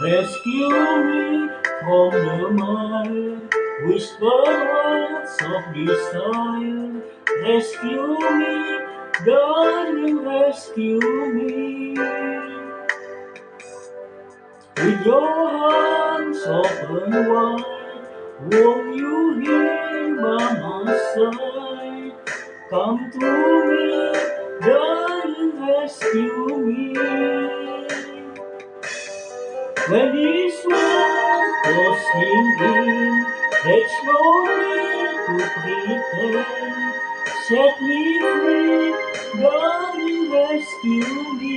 Rescue me from the mire, whisper words of desire. Rescue me, darling, rescue me. With your arms open wide, won't you hear by my side? Come to me, darling, rescue me. When this world closing in, there's no need to pretend. Set me free, darling, rescue me.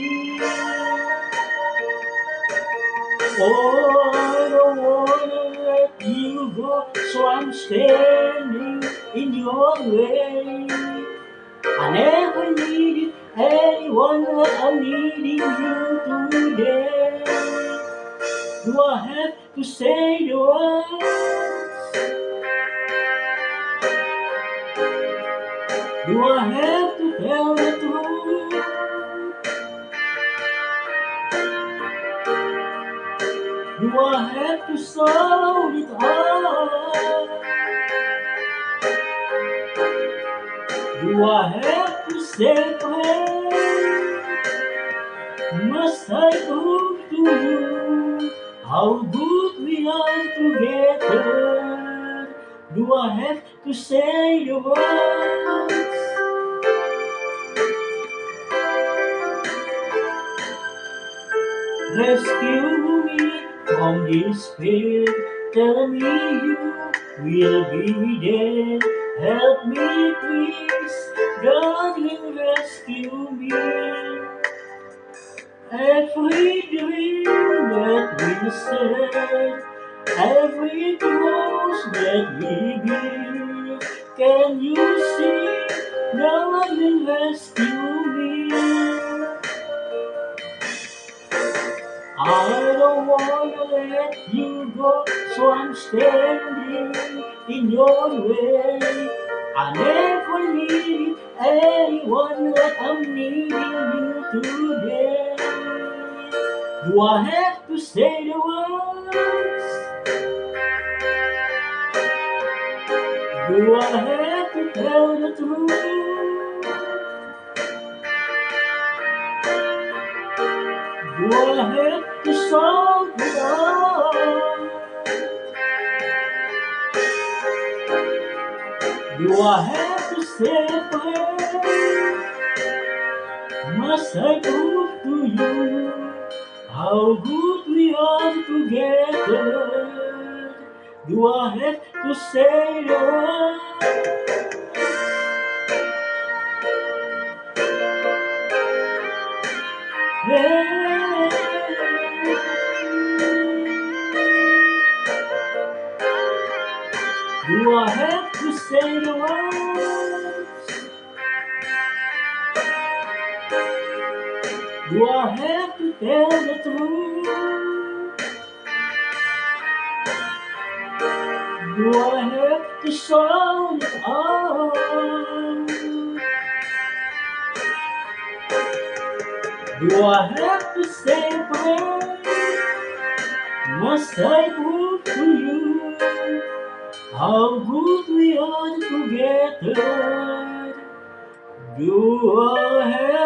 Oh, I don't wanna let you go, so I'm standing in your way. I never needed anyone, but I'm needing you today. Do I have to say the words? Do I have to tell the truth? Do I have to sound it out? Do I have to say prayer? Must I prove to you how good we are together? Do I have to say the words? Rescue me from despair. Tell me you will be there. Help me, please, darling, rescue me. Every dream that we said, every close that we build, can you see? Darling, rescue me. I don't wanna let you go, so I'm standing in your way. I never needed anyone, but I'm needing you today. Do I have to say the words? Do I have to tell the truth? Do I have to sound it out? Do I have to say a prayer? Must I prove to you how good we are together? Do I have to say the word? Yeah. Do I have to say the words? Do I have to tell the truth? Do I have to sound it out? Do I have to say a prayer? Must I prove to you how good we are together? Do I have